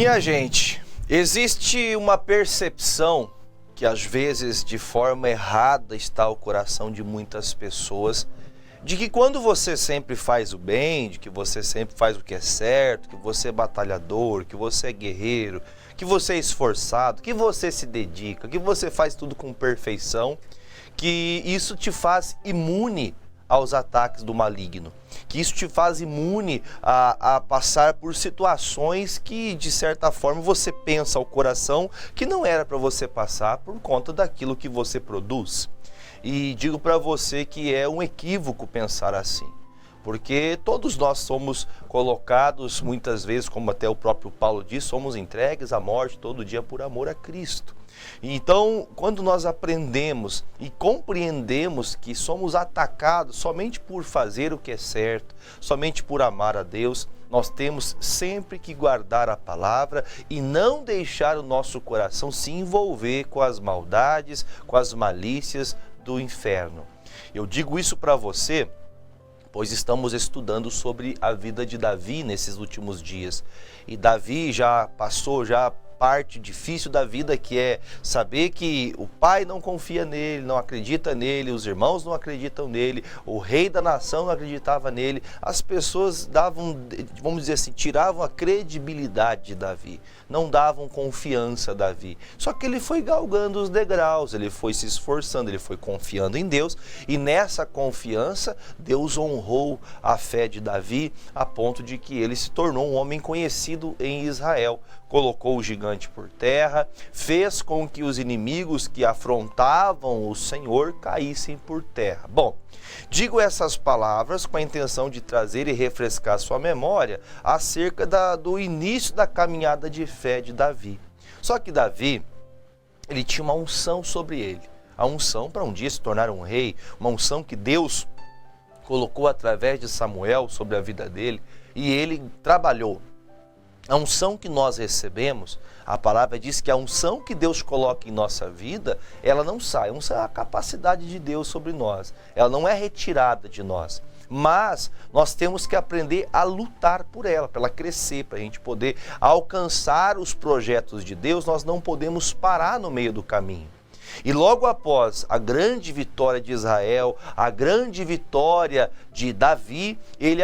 Minha gente, existe uma percepção que às vezes de forma errada está o coração de muitas pessoas, de que quando você sempre faz o bem, de que você sempre faz o que é certo, que você é batalhador, que você é guerreiro, que você é esforçado, que você se dedica, que você faz tudo com perfeição, que isso te faz imune aos ataques do maligno, que isso te faz imune a passar por situações que, de certa forma, você pensa ao coração que não era para você passar por conta daquilo que você produz. E digo para você que é um equívoco pensar assim, porque todos nós somos colocados, muitas vezes, como até o próprio Paulo diz, somos entregues à morte todo dia por amor a Cristo. Então, quando nós aprendemos e compreendemos que somos atacados somente por fazer o que é certo, somente por amar a Deus, nós temos sempre que guardar a palavra e não deixar o nosso coração se envolver com as maldades, com as malícias do inferno. Eu digo isso para você, pois estamos estudando sobre a vida de Davi nesses últimos dias. E Davi já passou parte difícil da vida, que é saber que o pai não confia nele, não acredita nele, os irmãos não acreditam nele, o rei da nação não acreditava nele, as pessoas davam, vamos dizer assim, tiravam a credibilidade de Davi, não davam confiança a Davi. Só que ele foi galgando os degraus, ele foi se esforçando, ele foi confiando em Deus, e nessa confiança Deus honrou a fé de Davi a ponto de que ele se tornou um homem conhecido em Israel. Colocou o gigante por terra, fez com que os inimigos que afrontavam o Senhor caíssem por terra. Bom, digo essas palavras com a intenção de trazer e refrescar sua memória acerca do início da caminhada de fé de Davi. Só que Davi, ele tinha uma unção sobre ele, a unção para um dia se tornar um rei, uma unção que Deus colocou através de Samuel sobre a vida dele, e ele trabalhou. A unção que nós recebemos, a palavra diz que a unção que Deus coloca em nossa vida, ela não sai. A unção é a capacidade de Deus sobre nós. Ela não é retirada de nós. Mas nós temos que aprender a lutar por ela, para ela crescer, para a gente poder alcançar os projetos de Deus. Nós não podemos parar no meio do caminho. E logo após a grande vitória de Israel, a grande vitória de Davi, ele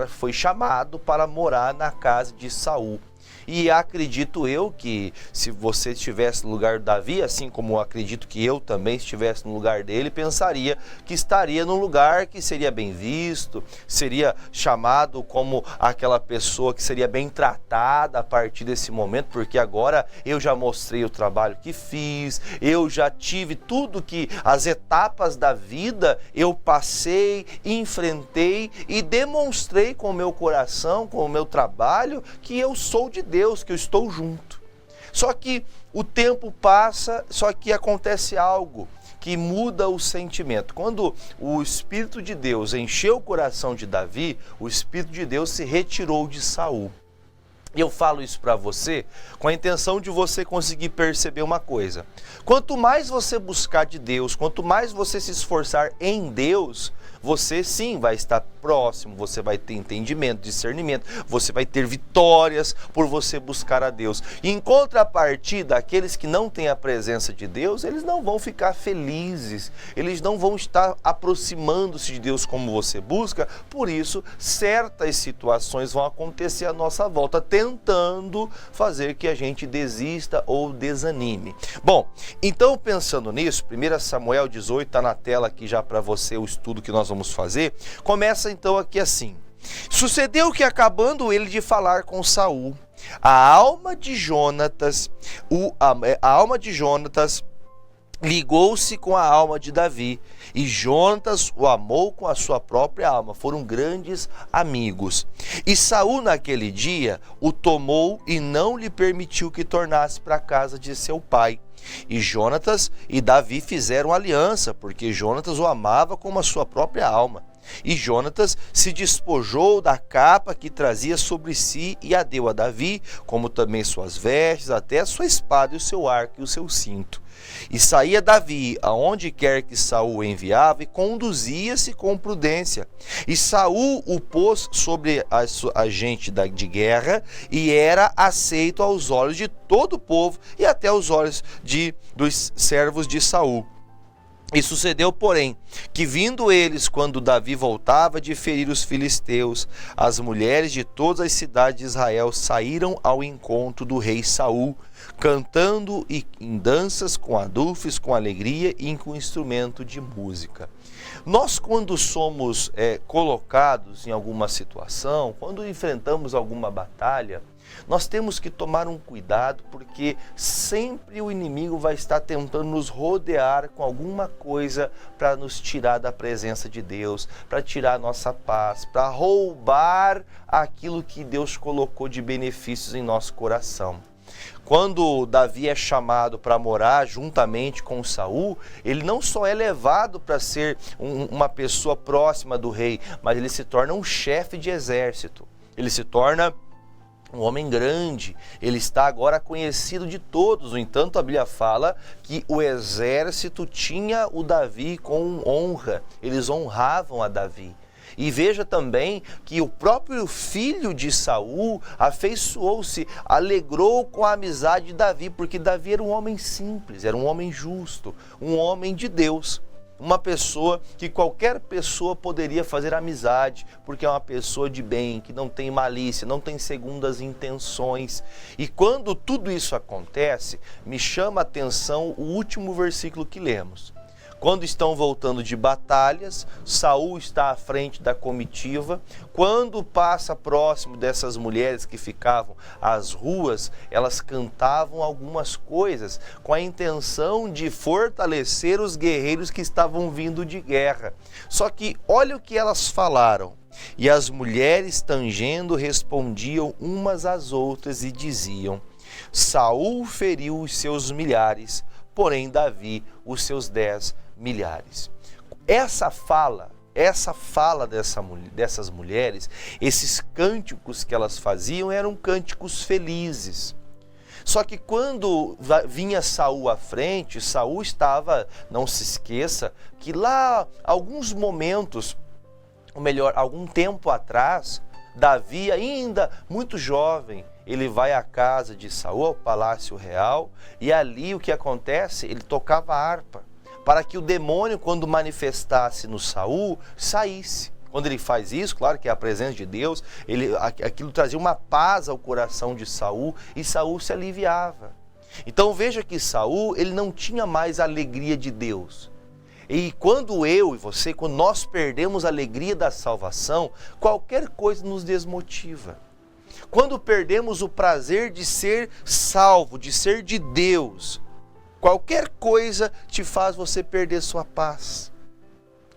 foi chamado para morar na casa de Saul. E acredito eu que se você estivesse no lugar de Davi, assim como acredito que eu também estivesse no lugar dele, pensaria que estaria num lugar que seria bem visto, seria chamado como aquela pessoa que seria bem tratada a partir desse momento, porque agora eu já mostrei o trabalho que fiz, eu já tive tudo que as etapas da vida eu passei, enfrentei e demonstrei com o meu coração, com o meu trabalho, que eu sou de Deus, que eu estou junto. Só que o tempo passa, só que acontece algo que muda o sentimento. Quando o Espírito de Deus encheu o coração de Davi, o Espírito de Deus se retirou de Saul. E eu falo isso para você com a intenção de você conseguir perceber uma coisa. Quanto mais você buscar de Deus, quanto mais você se esforçar em Deus, você sim vai estar próximo, você vai ter entendimento, discernimento, você vai ter vitórias por você buscar a Deus. E em contrapartida, aqueles que não têm a presença de Deus, eles não vão ficar felizes, eles não vão estar aproximando-se de Deus como você busca, por isso certas situações vão acontecer à nossa volta, tentando fazer que a gente desista ou desanime. Bom, então pensando nisso, 1 Samuel 18 está na tela aqui já para você o estudo que nós vamos fazer. Começa então aqui assim: sucedeu que, acabando ele de falar com Saul, a alma de Jonatas ligou-se com a alma de Davi, e Jonatas o amou com a sua própria alma. Foram grandes amigos. E Saul naquele dia o tomou e não lhe permitiu que tornasse para a casa de seu pai. E Jonatas e Davi fizeram aliança, porque Jonatas o amava como a sua própria alma. E Jonatas se despojou da capa que trazia sobre si e a deu a Davi, como também suas vestes, até a sua espada e o seu arco e o seu cinto. E saía Davi aonde quer que Saul o enviava e conduzia-se com prudência. E Saul o pôs sobre a gente de guerra e era aceito aos olhos de todo o povo e até aos olhos dos servos de Saul. E sucedeu, porém, que vindo eles, quando Davi voltava de ferir os filisteus, as mulheres de todas as cidades de Israel saíram ao encontro do rei Saul, cantando em danças, com adufes, com alegria e com instrumento de música. Nós, quando somos colocados em alguma situação, quando enfrentamos alguma batalha, nós temos que tomar um cuidado, porque sempre o inimigo vai estar tentando nos rodear com alguma coisa para nos tirar da presença de Deus, para tirar a nossa paz, para roubar aquilo que Deus colocou de benefícios em nosso coração. Quando Davi é chamado para morar juntamente com Saul, ele não só é levado para ser uma pessoa próxima do rei, mas ele se torna um chefe de exército. Ele se torna um homem grande, ele está agora conhecido de todos. No entanto, a Bíblia fala que o exército tinha o Davi com honra, eles honravam a Davi. E veja também que o próprio filho de Saul afeiçoou-se, alegrou com a amizade de Davi, porque Davi era um homem simples, era um homem justo, um homem de Deus. Uma pessoa que qualquer pessoa poderia fazer amizade, porque é uma pessoa de bem, que não tem malícia, não tem segundas intenções. E quando tudo isso acontece, me chama a atenção o último versículo que lemos. Quando estão voltando de batalhas, Saul está à frente da comitiva. Quando passa próximo dessas mulheres que ficavam às ruas, elas cantavam algumas coisas com a intenção de fortalecer os guerreiros que estavam vindo de guerra. Só que olha o que elas falaram. E as mulheres, tangendo, respondiam umas às outras e diziam: Saul feriu os seus milhares, porém Davi os seus 10 milhares. Essa fala dessas mulheres, esses cânticos que elas faziam eram cânticos felizes. Só que quando vinha Saul à frente, Saul estava, não se esqueça, que lá alguns momentos, ou melhor, algum tempo atrás, Davi, ainda muito jovem, ele vai à casa de Saul, ao palácio real, e ali o que acontece? Ele tocava harpa, para que o demônio, quando manifestasse no Saul, saísse. Quando ele faz isso, claro que é a presença de Deus, aquilo trazia uma paz ao coração de Saul, e Saul se aliviava. Então veja que Saul, ele não tinha mais a alegria de Deus. E quando eu e você, quando nós perdemos a alegria da salvação, qualquer coisa nos desmotiva. Quando perdemos o prazer de ser salvo, de ser de Deus, qualquer coisa te faz você perder sua paz.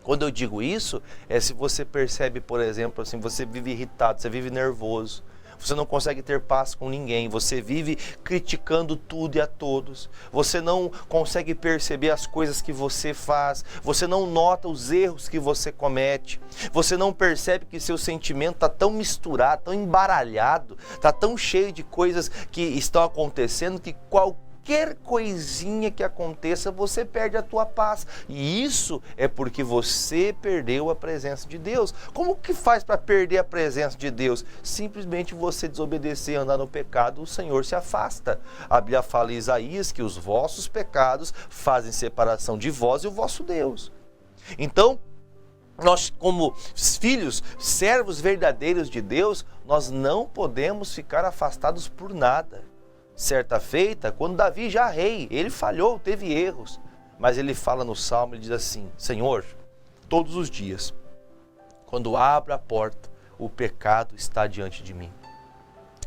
Quando eu digo isso, é se você percebe, por exemplo, assim, você vive irritado, você vive nervoso, você não consegue ter paz com ninguém, você vive criticando tudo e a todos, você não consegue perceber as coisas que você faz, você não nota os erros que você comete, você não percebe que seu sentimento está tão misturado, tão embaralhado, está tão cheio de coisas que estão acontecendo que qualquer coisinha que aconteça, você perde a tua paz. E isso é porque você perdeu a presença de Deus. Como que faz para perder a presença de Deus? Simplesmente você desobedecer e andar no pecado, o Senhor se afasta. A Bíblia fala em Isaías que os vossos pecados fazem separação de vós e o vosso Deus. Então, nós, como filhos, servos verdadeiros de Deus, nós não podemos ficar afastados por nada. Certa feita, quando Davi já rei, ele falhou, teve erros, mas ele fala no Salmo, ele diz assim: Senhor, todos os dias, quando abro a porta, o pecado está diante de mim.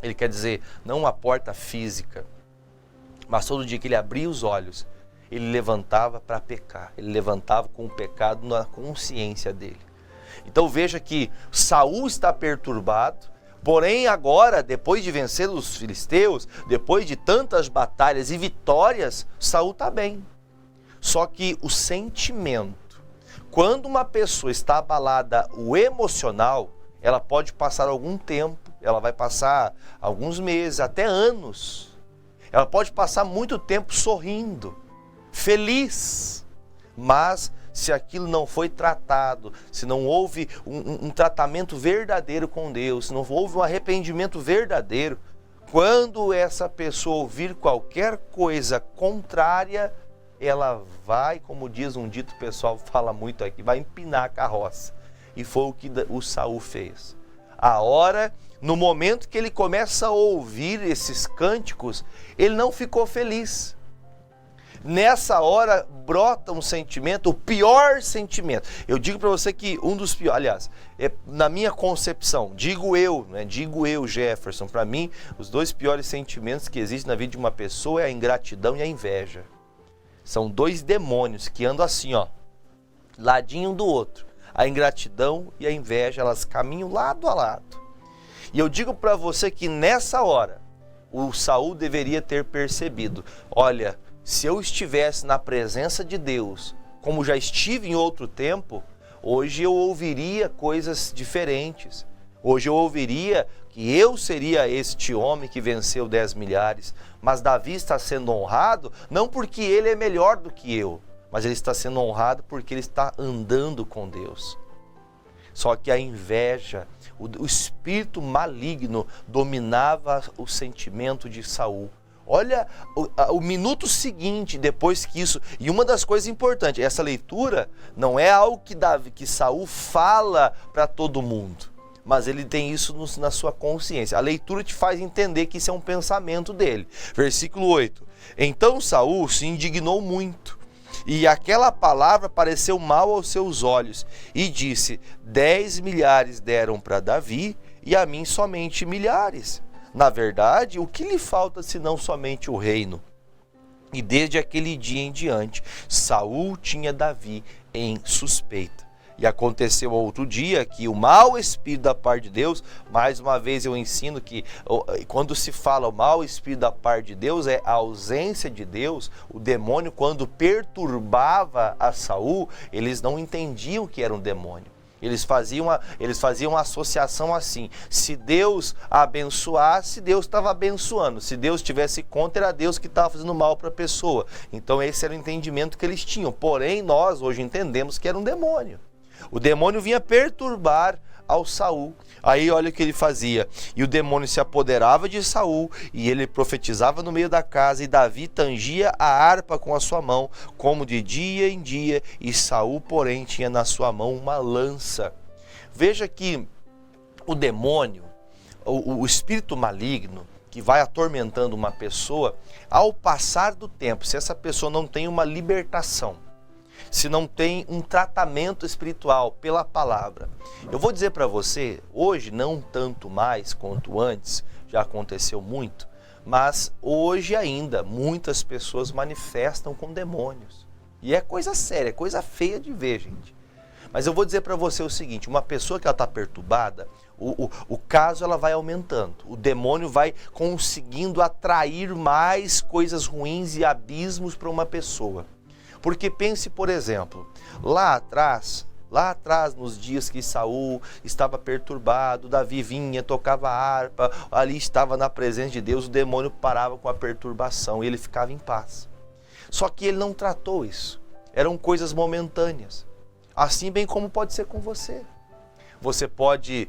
Ele quer dizer, não uma porta física, mas todo dia que ele abria os olhos, ele levantava para pecar, ele levantava com o pecado na consciência dele. Então veja que Saul está perturbado. Porém agora, depois de vencer os filisteus, depois de tantas batalhas e vitórias, Saul está bem. Só que o sentimento, Quando uma pessoa está abalada, o emocional, ela pode passar algum tempo, ela vai passar alguns meses, até anos. Ela pode passar muito tempo sorrindo, feliz, mas se aquilo não foi tratado, se não houve um tratamento verdadeiro com Deus, se não houve um arrependimento verdadeiro, quando essa pessoa ouvir qualquer coisa contrária, ela vai, como diz um dito pessoal, fala muito aqui, vai empinar a carroça. E foi o que o Saul fez. No momento que ele começa a ouvir esses cânticos, ele não ficou feliz. Nessa hora brota um sentimento, o pior sentimento. Eu digo para você que um dos piores, aliás, na minha concepção, digo eu, Jefferson, para mim, os dois piores sentimentos que existem na vida de uma pessoa é a ingratidão e a inveja. São dois demônios que andam assim, ó, ladinho um do outro. A ingratidão e a inveja, elas caminham lado a lado. E eu digo para você que nessa hora, o Saul deveria ter percebido, olha, se eu estivesse na presença de Deus, como já estive em outro tempo, hoje eu ouviria coisas diferentes. Hoje eu ouviria que eu seria este homem que venceu 10 milhares. Mas Davi está sendo honrado não porque ele é melhor do que eu, mas ele está sendo honrado porque ele está andando com Deus. Só que a inveja, o espírito maligno dominava o sentimento de Saul. Olha o minuto seguinte, depois que isso... E uma das coisas importantes, essa leitura não é algo que Saul fala para todo mundo, mas ele tem isso na sua consciência. A leitura te faz entender que isso é um pensamento dele. Versículo 8. Então Saul se indignou muito, e aquela palavra pareceu mal aos seus olhos, e disse: 10 milhares deram para Davi, e a mim somente milhares. Na verdade, o que lhe falta senão somente o reino? E desde aquele dia em diante, Saul tinha Davi em suspeita. E aconteceu outro dia que o mau espírito da parte de Deus, mais uma vez eu ensino que quando se fala o mau espírito da parte de Deus, é a ausência de Deus. O demônio, quando perturbava a Saul, eles não entendiam que era um demônio. Eles faziam uma associação assim: se Deus abençoasse, Deus estava abençoando. Se Deus estivesse contra, era Deus que estava fazendo mal para a pessoa. Então esse era o entendimento que eles tinham. Porém, nós hoje entendemos que era um demônio. O demônio vinha perturbar ao Saul. Aí olha o que ele fazia: e o demônio se apoderava de Saul, e ele profetizava no meio da casa, e Davi tangia a harpa com a sua mão, como de dia em dia, e Saul, porém, tinha na sua mão uma lança. Veja que o demônio, o espírito maligno, que vai atormentando uma pessoa, ao passar do tempo, se essa pessoa não tem uma libertação, se não tem um tratamento espiritual pela palavra. Eu vou dizer para você, hoje não tanto mais quanto antes, já aconteceu muito, mas hoje ainda muitas pessoas manifestam com demônios. E é coisa séria, é coisa feia de ver, gente. Mas eu vou dizer para você o seguinte: uma pessoa que ela está perturbada, o caso ela vai aumentando. O demônio vai conseguindo atrair mais coisas ruins e abismos para uma pessoa. Porque pense, por exemplo, lá atrás, nos dias que Saul estava perturbado, Davi vinha, tocava a harpa, ali estava na presença de Deus, o demônio parava com a perturbação e ele ficava em paz. Só que ele não tratou isso. Eram coisas momentâneas. Assim bem como pode ser com você. Você pode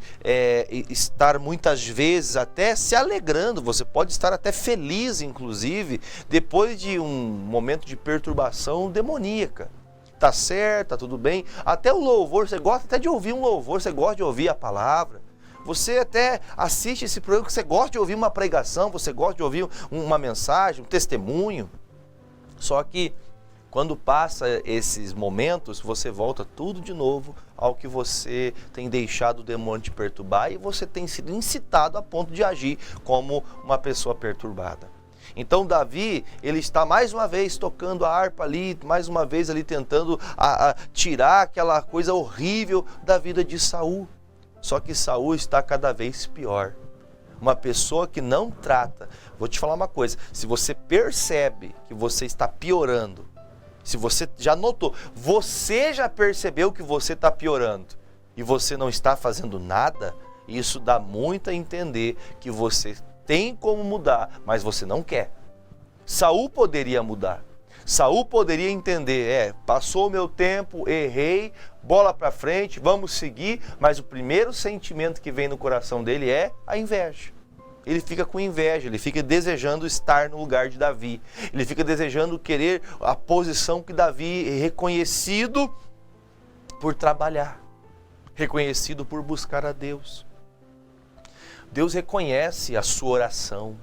estar muitas vezes até se alegrando, você pode estar até feliz, inclusive, depois de um momento de perturbação demoníaca. Tá certo, tá tudo bem. Até o louvor, você gosta até de ouvir um louvor, você gosta de ouvir a palavra. Você até assiste esse programa que você gosta de ouvir uma pregação, você gosta de ouvir uma mensagem, um testemunho. Só que quando passa esses momentos, você volta tudo de novo ao que você tem deixado o demônio te perturbar, e você tem sido incitado a ponto de agir como uma pessoa perturbada. Então Davi, ele está mais uma vez tocando a harpa ali, mais uma vez ali tentando tirar aquela coisa horrível da vida de Saul. Só que Saul está cada vez pior. Uma pessoa que não trata. Vou te falar uma coisa: se você percebe que você está piorando, Se você já notou, você já percebeu que você está piorando e você não está fazendo nada, isso dá muito a entender que você tem como mudar, mas você não quer. Saul poderia mudar. Saul poderia entender, passou o meu tempo, errei, bola para frente, vamos seguir, mas o primeiro sentimento que vem no coração dele é a inveja. Ele fica com inveja, ele fica desejando estar no lugar de Davi. Ele fica desejando querer a posição que Davi é reconhecido por trabalhar, reconhecido por buscar a Deus. Deus reconhece a sua oração.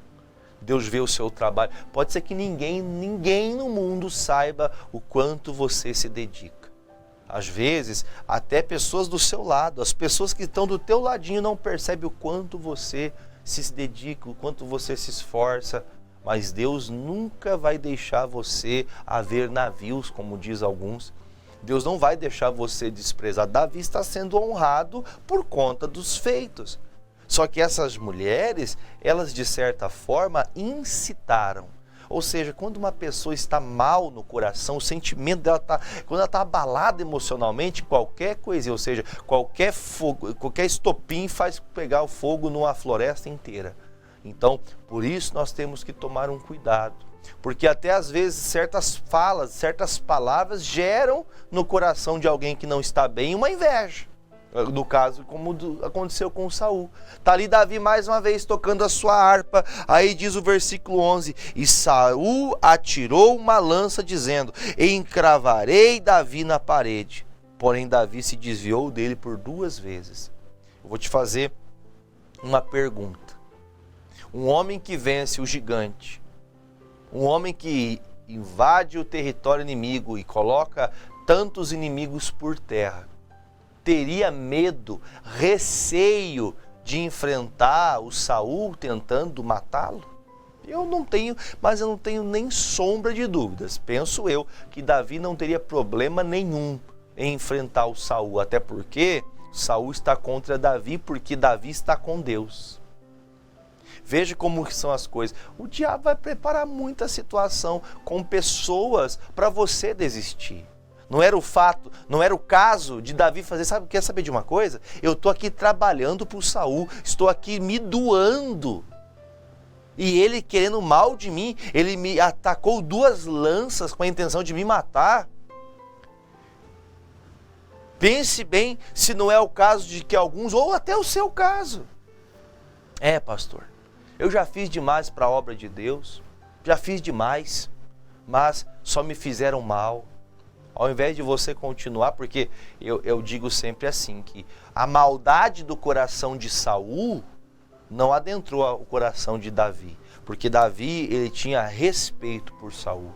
Deus vê o seu trabalho. Pode ser que ninguém no mundo saiba o quanto você se dedica. Às vezes, até pessoas do seu lado, as pessoas que estão do teu ladinho não percebem o quanto você se dedica, o quanto você se esforça. Mas Deus nunca vai deixar você a ver navios, como diz alguns. Deus não vai deixar você desprezar. Davi está sendo honrado por conta dos feitos. Só que essas mulheres, elas de certa forma incitaram. Ou seja, quando uma pessoa está mal no coração, o sentimento dela está, quando ela está abalada emocionalmente, qualquer coisa, ou seja, qualquer fogo, qualquer estopim faz pegar o fogo numa floresta inteira. Então, por isso nós temos que tomar um cuidado. Porque até às vezes certas falas, certas palavras geram no coração de alguém que não está bem uma inveja. No caso, como aconteceu com Saul. Está ali Davi mais uma vez tocando a sua harpa. Aí diz o versículo 11: e Saul atirou uma lança dizendo: encravarei Davi na parede. Porém Davi se desviou dele por 2 vezes. Eu vou te fazer uma pergunta. Um homem que vence o gigante, um homem que invade o território inimigo e coloca tantos inimigos por terra, teria medo, receio de enfrentar o Saul tentando matá-lo? Eu não tenho nem sombra de dúvidas. Penso eu que Davi não teria problema nenhum em enfrentar o Saul, até porque Saul está contra Davi, porque Davi está com Deus. Veja como são as coisas. O diabo vai preparar muita situação com pessoas para você desistir. Não era o caso de Davi fazer, quer saber de uma coisa? Eu estou aqui trabalhando para o Saul, estou aqui me doando. E ele querendo mal de mim, ele me atacou 2 lanças com a intenção de me matar. Pense bem se não é o caso de que alguns, ou até o seu caso. Pastor, eu já fiz demais para a obra de Deus, já fiz demais, mas só me fizeram mal. Ao invés de você continuar, porque eu digo sempre assim, que a maldade do coração de Saul não adentrou o coração de Davi. Porque Davi, ele tinha respeito por Saul.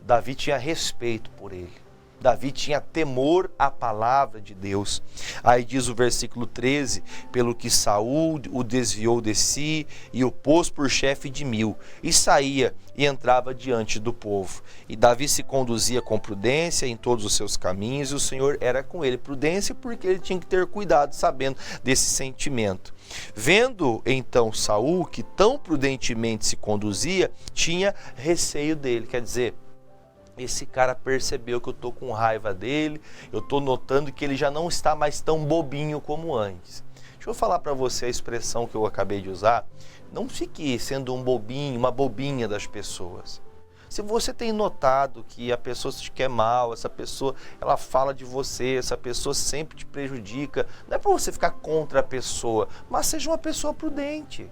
Davi tinha respeito por ele. Davi tinha temor à palavra de Deus. Aí diz o versículo 13, pelo que Saul o desviou de si e o pôs por chefe de 1000, e saía e entrava diante do povo. E Davi se conduzia com prudência em todos os seus caminhos, e o Senhor era com ele. Prudência porque ele tinha que ter cuidado, sabendo desse sentimento. Vendo então Saul que tão prudentemente se conduzia, tinha receio dele. Quer dizer, esse cara percebeu que eu estou com raiva dele, eu estou notando que ele já não está mais tão bobinho como antes. Deixa eu falar para você a expressão que eu acabei de usar. Não fique sendo um bobinho, uma bobinha das pessoas. Se você tem notado que a pessoa te quer mal, essa pessoa ela fala de você, essa pessoa sempre te prejudica, não é para você ficar contra a pessoa, mas seja uma pessoa prudente.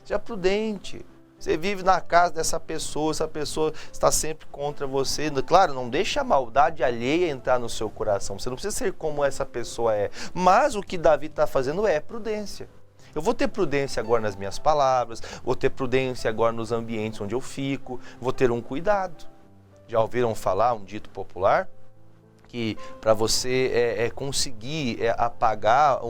Seja prudente. Você vive na casa dessa pessoa, essa pessoa está sempre contra você. Claro, não deixe a maldade alheia entrar no seu coração. Você não precisa ser como essa pessoa é. Mas o que Davi está fazendo é prudência. Eu vou ter prudência agora nas minhas palavras, vou ter prudência agora nos ambientes onde eu fico, vou ter um cuidado. Já ouviram falar um dito popular? Que para você conseguir apagar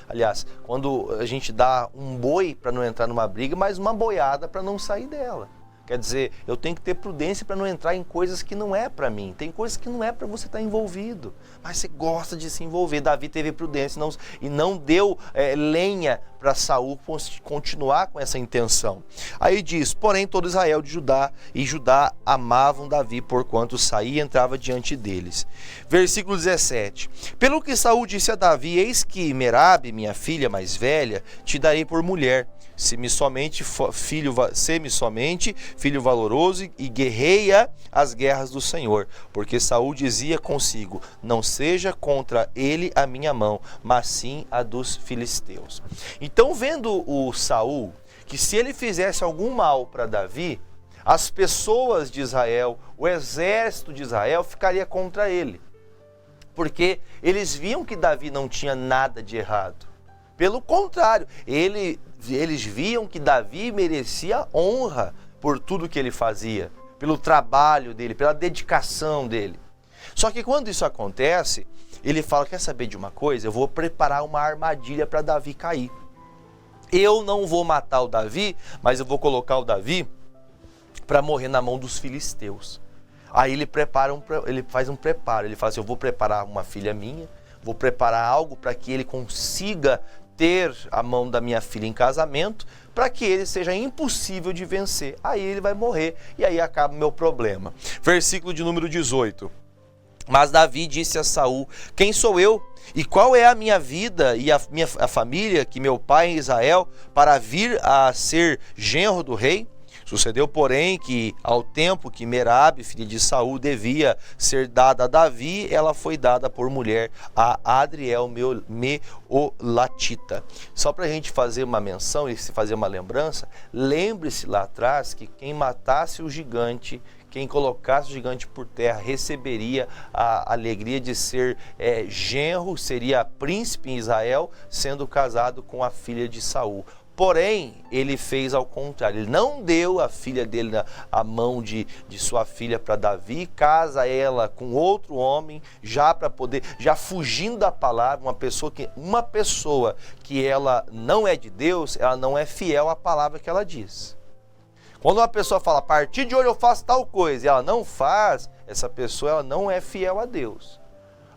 aliás, quando a gente dá um boi para não entrar numa briga, mas uma boiada para não sair dela. Quer dizer, eu tenho que ter prudência para não entrar em coisas que não é para mim. Tem coisas que não é para você estar envolvido, mas você gosta de se envolver. Davi teve prudência e não deu lenha para Saul continuar com essa intenção. Aí diz, porém todo Israel de Judá e Judá amavam Davi, porquanto saía e entrava diante deles. Versículo 17. Pelo que Saul disse a Davi, eis que Merabe, minha filha mais velha, te darei por mulher. Se-me somente filho valoroso e guerreia as guerras do Senhor. Porque Saul dizia consigo, não seja contra ele a minha mão, mas sim a dos filisteus. Então, vendo o Saul, que se ele fizesse algum mal para Davi, as pessoas de Israel, o exército de Israel ficaria contra ele. Porque eles viam que Davi não tinha nada de errado. Pelo contrário, eles viam que Davi merecia honra por tudo que ele fazia, pelo trabalho dele, pela dedicação dele. Só que quando isso acontece, ele fala, quer saber de uma coisa? Eu vou preparar uma armadilha para Davi cair. Eu não vou matar o Davi, mas eu vou colocar o Davi para morrer na mão dos filisteus. Aí ele faz um preparo, ele fala assim, eu vou preparar uma filha minha, vou preparar algo para que ele consiga ter a mão da minha filha em casamento, para que ele seja impossível de vencer. Aí ele vai morrer e aí acaba o meu problema. Versículo de número 18. Mas Davi disse a Saul, quem sou eu? E qual é a minha vida e a família que meu pai em Israel para vir a ser genro do rei? Sucedeu, porém, que ao tempo que Merabe, filha de Saul, devia ser dada a Davi, ela foi dada por mulher a Adriel Meolatita. Só para a gente fazer uma menção e fazer uma lembrança, lembre-se lá atrás que quem matasse o gigante, quem colocasse o gigante por terra, receberia a alegria de ser genro, seria príncipe em Israel, sendo casado com a filha de Saul. Porém, ele fez ao contrário, ele não deu a filha dele a mão de sua filha para Davi, casa ela com outro homem, já fugindo da palavra, uma pessoa que ela não é de Deus, ela não é fiel à palavra que ela diz. Quando uma pessoa fala, a partir de hoje eu faço tal coisa, e ela não faz, essa pessoa ela não é fiel a Deus.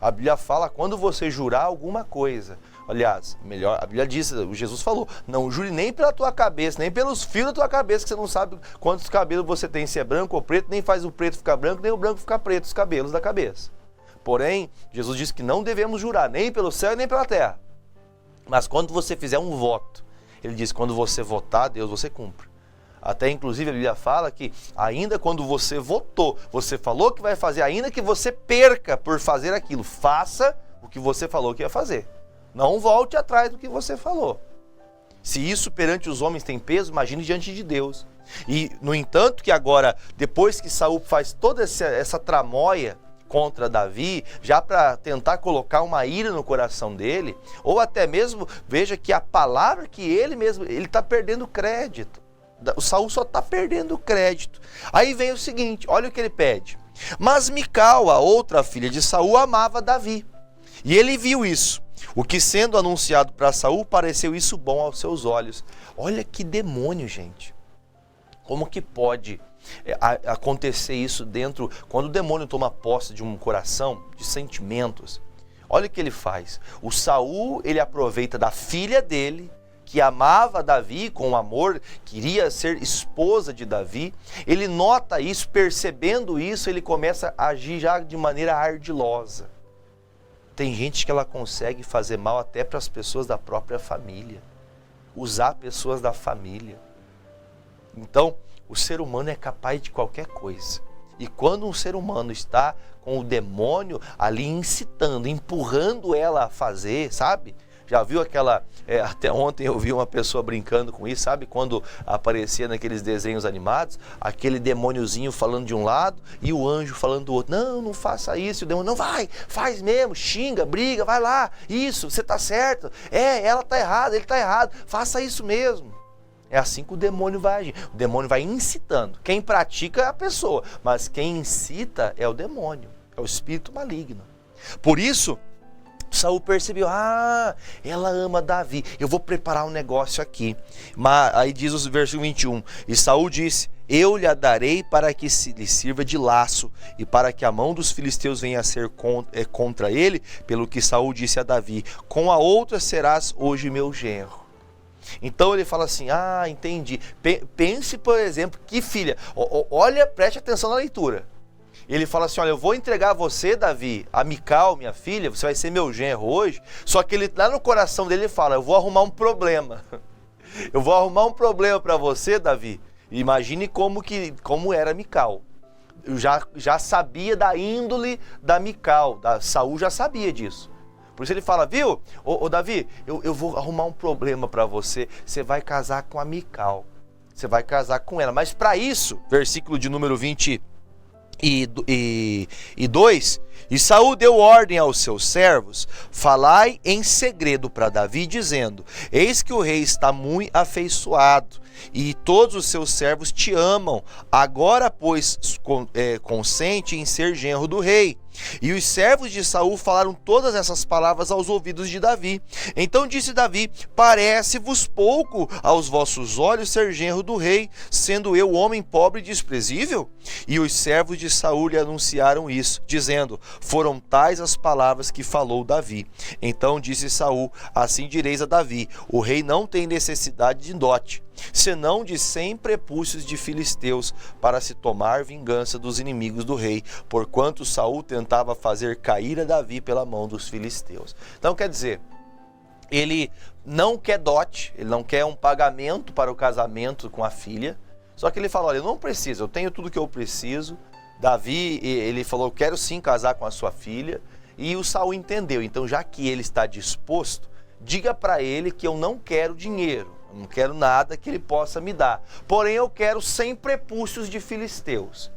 A Bíblia fala, quando você jurar alguma coisa, aliás, melhor, a Bíblia diz, Jesus falou, não jure nem pela tua cabeça, nem pelos fios da tua cabeça, que você não sabe quantos cabelos você tem, se é branco ou preto, nem faz o preto ficar branco, nem o branco ficar preto, os cabelos da cabeça. Porém, Jesus disse que não devemos jurar, nem pelo céu e nem pela terra. Mas quando você fizer um voto, ele diz, quando você votar a Deus, você cumpre. Até inclusive a Bíblia fala que ainda quando você votou, você falou que vai fazer, ainda que você perca por fazer aquilo, faça o que você falou que ia fazer. Não volte atrás do que você falou. Se isso perante os homens tem peso, imagine diante de Deus. E, no entanto, que agora, depois que Saul faz toda essa tramóia contra Davi, já para tentar colocar uma ira no coração dele, ou até mesmo, veja que a palavra que ele está perdendo crédito. O Saul só está perdendo crédito. Aí vem o seguinte, olha o que ele pede. Mas Mical, a outra filha de Saul, amava Davi. E ele viu isso. O que sendo anunciado para Saul, pareceu isso bom aos seus olhos. Olha que demônio, gente. Como que pode acontecer isso dentro, quando o demônio toma posse de um coração, de sentimentos? Olha o que ele faz. O Saul, ele aproveita da filha dele, que amava Davi com amor, queria ser esposa de Davi. Ele nota isso, percebendo isso, ele começa a agir já de maneira ardilosa. Tem gente que ela consegue fazer mal até para as pessoas da própria família. Usar pessoas da família. Então, o ser humano é capaz de qualquer coisa. E quando um ser humano está com o demônio ali incitando, empurrando ela a fazer, sabe? Já viu aquela, até ontem eu vi uma pessoa brincando com isso, sabe? Quando aparecia naqueles desenhos animados, aquele demôniozinho falando de um lado e o anjo falando do outro. Não, não faça isso. E o demônio, não vai, faz mesmo, xinga, briga, vai lá. Isso, você está certo. Ela está errada, ele está errado. Faça isso mesmo. É assim que o demônio vai agir. O demônio vai incitando. Quem pratica é a pessoa, mas quem incita é o demônio, é o espírito maligno. Por isso, Saul percebeu, ela ama Davi, eu vou preparar um negócio aqui. Mas aí diz o versículo 21, e Saul disse, eu lhe a darei para que lhe sirva de laço, e para que a mão dos filisteus venha a ser contra ele, pelo que Saul disse a Davi, com a outra serás hoje meu genro. Então ele fala assim, entendi. Pense, por exemplo, que filha, olha, preste atenção na leitura. Ele fala assim, olha, eu vou entregar você, Davi, a Mical, minha filha, você vai ser meu genro hoje. Só que ele, lá no coração dele, ele fala, eu vou arrumar um problema. Eu vou arrumar um problema para você, Davi. Imagine como era Mical. Eu já sabia da índole da Mical, Saul já sabia disso. Por isso ele fala, viu, Davi, eu vou arrumar um problema para você. Você vai casar com a Mical. Você vai casar com ela. Mas para isso, versículo de número 22, e Saul deu ordem aos seus servos, falai em segredo para Davi, dizendo, eis que o rei está muito afeiçoado, e todos os seus servos te amam, agora pois consente em ser genro do rei. E os servos de Saul falaram todas essas palavras aos ouvidos de Davi. Então disse Davi, parece-vos pouco aos vossos olhos ser genro do rei, sendo eu homem pobre e desprezível? E os servos de Saul lhe anunciaram isso, dizendo, foram tais as palavras que falou Davi. Então disse Saul, assim direis a Davi, o rei não tem necessidade de dote, senão de 100 prepúcios de filisteus, para se tomar vingança dos inimigos do rei, porquanto Saul tentava fazer cair a Davi pela mão dos filisteus. Então quer dizer, ele não quer dote, ele não quer um pagamento para o casamento com a filha, só que ele fala, olha, eu não preciso, eu tenho tudo que eu preciso. Davi, ele falou, eu quero sim casar com a sua filha, e o Saul entendeu. Então já que ele está disposto, diga para ele que eu não quero dinheiro, eu não quero nada que ele possa me dar, porém eu quero 100 prepúcios de filisteus.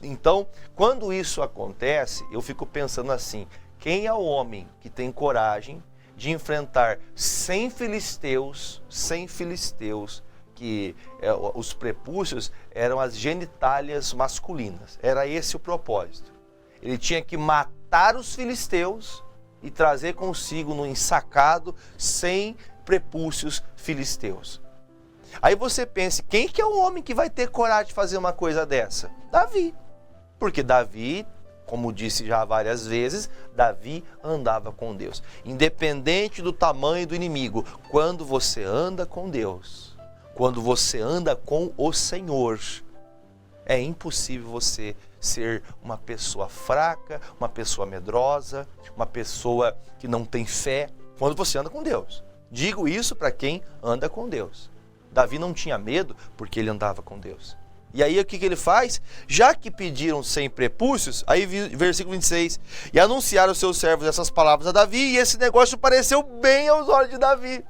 Então, quando isso acontece, eu fico pensando assim, quem é o homem que tem coragem de enfrentar 100 filisteus, que os prepúcios eram as genitálias masculinas, era esse o propósito. Ele tinha que matar os filisteus e trazer consigo no ensacado 100 prepúcios filisteus. Aí você pensa, quem que é o homem que vai ter coragem de fazer uma coisa dessa? Davi. Porque Davi, como disse já várias vezes, Davi andava com Deus. Independente do tamanho do inimigo, quando você anda com Deus, quando você anda com o Senhor, é impossível você ser uma pessoa fraca, uma pessoa medrosa, uma pessoa que não tem fé, quando você anda com Deus. Digo isso para quem anda com Deus. Davi não tinha medo porque ele andava com Deus. E aí o que ele faz? Já que pediram 100 prepúcios, aí versículo 26, e anunciaram aos seus servos essas palavras a Davi, e esse negócio pareceu bem aos olhos de Davi.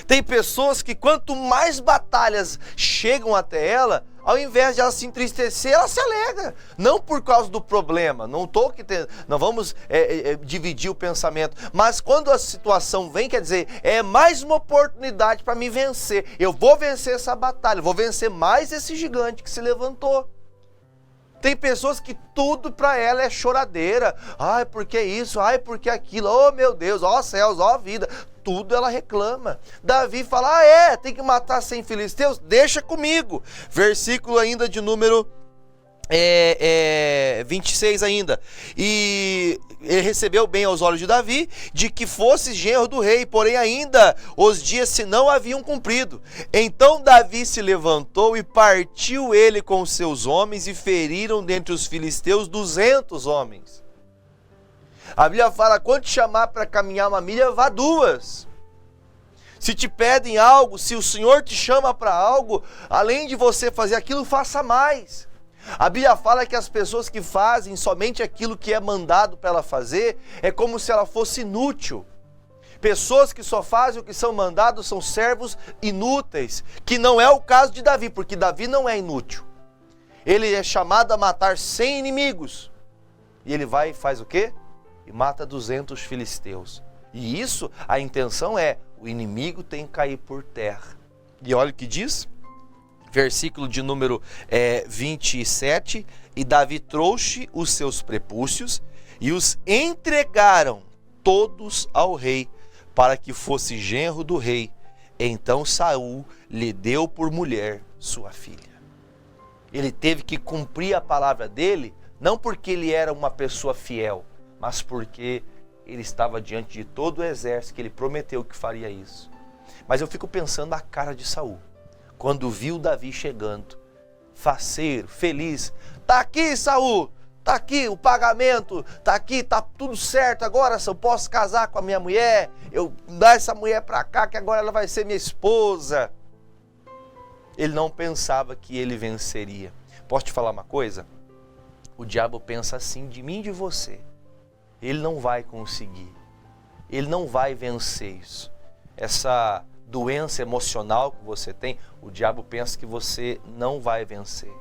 Tem pessoas que quanto mais batalhas chegam até ela, ao invés de ela se entristecer, ela se alegra. Não por causa do problema, não vamos dividir o pensamento. Mas quando a situação vem, quer dizer, é mais uma oportunidade para me vencer. Eu vou vencer essa batalha, vou vencer mais esse gigante que se levantou. Tem pessoas que tudo para ela é choradeira. Ai, por que isso? Ai, por que aquilo? Oh, meu Deus, ó céus, ó vida. Tudo ela reclama. Davi fala, tem que matar 100 filisteus? Deixa comigo. Versículo ainda de número 26 ainda. E ele recebeu bem aos olhos de Davi, de que fosse genro do rei, porém ainda os dias se não haviam cumprido. Então Davi se levantou e partiu ele com os seus homens, e feriram dentre os filisteus 200 homens. A Bíblia fala, quando te chamar para caminhar uma milha, vá 2. Se te pedem algo, se o Senhor te chama para algo, além de você fazer aquilo, faça mais. A Bíblia fala que as pessoas que fazem somente aquilo que é mandado para ela fazer, é como se ela fosse inútil. Pessoas que só fazem o que são mandados são servos inúteis, que não é o caso de Davi, porque Davi não é inútil. Ele é chamado a matar 100 inimigos. E ele vai e faz o quê? E mata 200 filisteus. E isso, a intenção é, o inimigo tem que cair por terra. E olha o que diz, versículo de número 27, e Davi trouxe os seus prepúcios, e os entregaram todos ao rei, para que fosse genro do rei. Então Saul lhe deu por mulher sua filha. Ele teve que cumprir a palavra dele, não porque ele era uma pessoa fiel, mas porque ele estava diante de todo o exército que ele prometeu que faria isso. Mas eu fico pensando na cara de Saul, quando viu Davi chegando, faceiro, feliz. Tá aqui, Saul, tá aqui o pagamento, tá aqui, tá tudo certo agora, eu posso casar com a minha mulher, eu dar essa mulher para cá que agora ela vai ser minha esposa. Ele não pensava que ele venceria. Posso te falar uma coisa? O diabo pensa assim de mim e de você. Ele não vai conseguir. Ele não vai vencer isso. Essa doença emocional que você tem, o diabo pensa que você não vai vencer.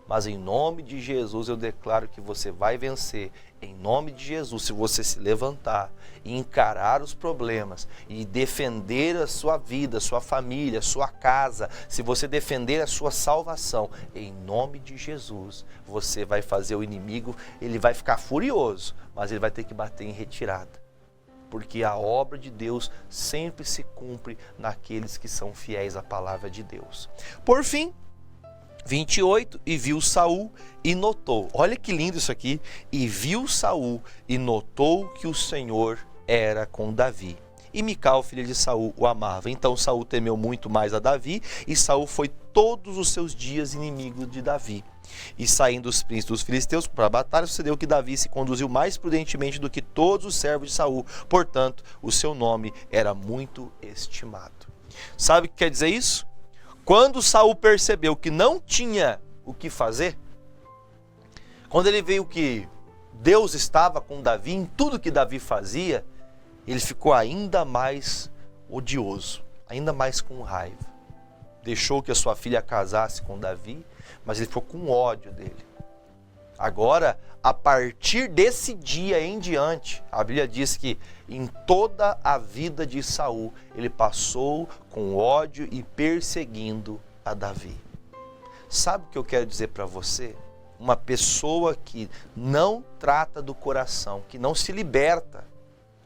Mas em nome de Jesus eu declaro que você vai vencer. Em nome de Jesus, se você se levantar e encarar os problemas e defender a sua vida, sua família, sua casa, se você defender a sua salvação, em nome de Jesus, você vai fazer o inimigo, ele vai ficar furioso, mas ele vai ter que bater em retirada. Porque a obra de Deus sempre se cumpre naqueles que são fiéis à palavra de Deus. Por fim, 28, e viu Saul e notou, olha que lindo isso aqui, e viu Saul e notou que o Senhor era com Davi. E Mical, filha de Saul, o amava. Então Saul temeu muito mais a Davi, e Saul foi todos os seus dias inimigo de Davi. E saindo os príncipes dos filisteus para a batalha, sucedeu que Davi se conduziu mais prudentemente do que todos os servos de Saul. Portanto, o seu nome era muito estimado. Sabe o que quer dizer isso? Quando Saul percebeu que não tinha o que fazer, quando ele viu que Deus estava com Davi em tudo que Davi fazia, ele ficou ainda mais odioso, ainda mais com raiva. Deixou que a sua filha casasse com Davi, mas ele ficou com ódio dele. Agora, a partir desse dia em diante, a Bíblia diz que em toda a vida de Saul, ele passou com ódio e perseguindo a Davi. Sabe o que eu quero dizer para você? Uma pessoa que não trata do coração, que não se liberta.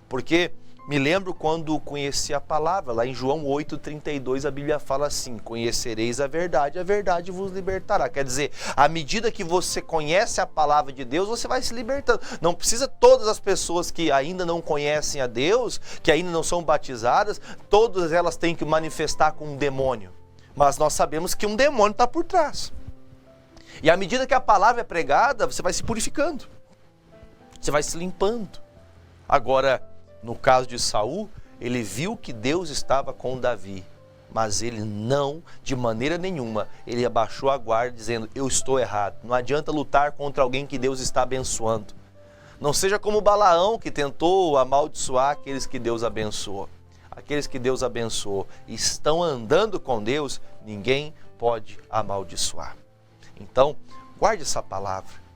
Porque me lembro quando conheci a palavra, lá em João 8,32, a Bíblia fala assim: conhecereis a verdade vos libertará. Quer dizer, à medida que você conhece a palavra de Deus, você vai se libertando. Não precisa todas as pessoas que ainda não conhecem a Deus, que ainda não são batizadas, todas elas têm que manifestar com um demônio. Mas nós sabemos que um demônio está por trás. E à medida que a palavra é pregada, você vai se purificando. Você vai se limpando. Agora, no caso de Saul, ele viu que Deus estava com Davi, mas ele não, de maneira nenhuma, ele abaixou a guarda dizendo: eu estou errado. Não adianta lutar contra alguém que Deus está abençoando. Não seja como Balaão, que tentou amaldiçoar aqueles que Deus abençoou. Aqueles que Deus abençoou e estão andando com Deus, ninguém pode amaldiçoar. Então, guarde essa palavra.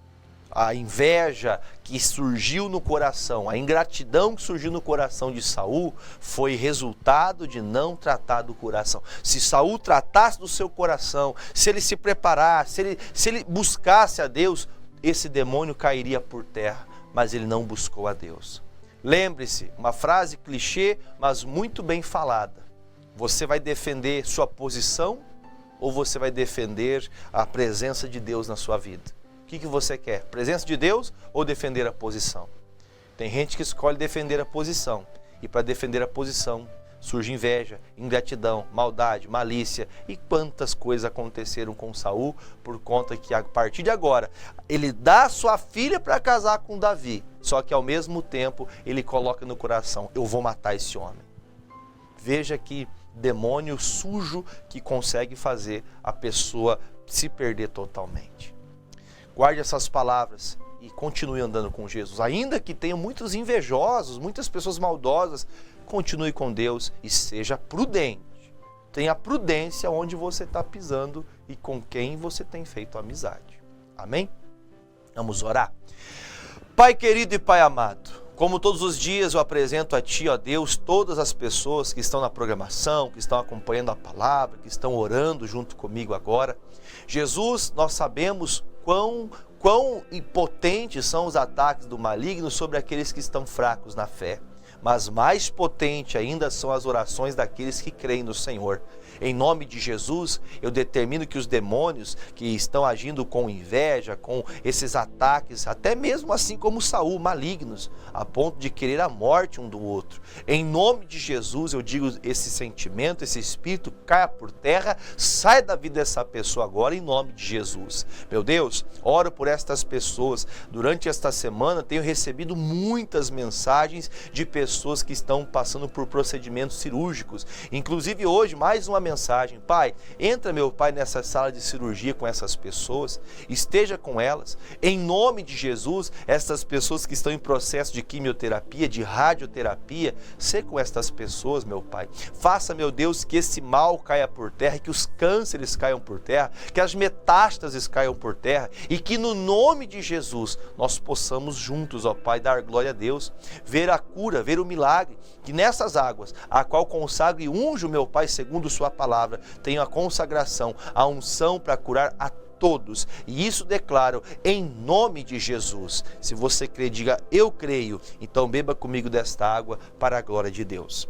A inveja que surgiu no coração, a ingratidão que surgiu no coração de Saul foi resultado de não tratar do coração. Se Saul tratasse do seu coração, se ele se preparasse, se ele buscasse a Deus, esse demônio cairia por terra, mas ele não buscou a Deus. Lembre-se, uma frase clichê, mas muito bem falada. Você vai defender sua posição ou você vai defender a presença de Deus na sua vida? O que você quer? Presença de Deus ou defender a posição? Tem gente que escolhe defender a posição. E para defender a posição surge inveja, ingratidão, maldade, malícia. E quantas coisas aconteceram com Saul por conta que a partir de agora ele dá sua filha para casar com Davi. Só que ao mesmo tempo ele coloca no coração: eu vou matar esse homem. Veja que demônio sujo que consegue fazer a pessoa se perder totalmente. Guarde essas palavras e continue andando com Jesus. Ainda que tenha muitos invejosos, muitas pessoas maldosas, continue com Deus e seja prudente. Tenha prudência onde você está pisando e com quem você tem feito amizade. Amém? Vamos orar? Pai querido e Pai amado, como todos os dias eu apresento a Ti, ó Deus, todas as pessoas que estão na programação, que estão acompanhando a palavra, que estão orando junto comigo agora. Jesus, nós sabemos quão quão impotentes são os ataques do maligno sobre aqueles que estão fracos na fé. Mas mais potente ainda são as orações daqueles que creem no Senhor. Em nome de Jesus, eu determino que os demônios que estão agindo com inveja, com esses ataques, até mesmo assim como Saul, malignos, a ponto de querer a morte um do outro. Em nome de Jesus, eu digo, esse sentimento, esse espírito, caia por terra, sai da vida dessa pessoa agora, em nome de Jesus. Meu Deus, oro por estas pessoas. Durante esta semana, tenho recebido muitas mensagens de pessoas que estão passando por procedimentos cirúrgicos. Inclusive hoje, mais uma mensagem: Pai, entra, meu Pai, nessa sala de cirurgia com essas pessoas, esteja com elas, em nome de Jesus. Essas pessoas que estão em processo de quimioterapia, de radioterapia, sê com estas pessoas, meu Pai. Faça, meu Deus, que esse mal caia por terra, que os cânceres caiam por terra, que as metástases caiam por terra, e que no nome de Jesus nós possamos juntos, ó Pai, dar glória a Deus, ver a cura, ver o milagre, que nessas águas, a qual consagro e unjo, meu Pai, segundo sua palavra, tenho a consagração, a unção para curar a todos. E isso declaro em nome de Jesus. Se você crê, diga: eu creio. Então beba comigo desta água para a glória de Deus.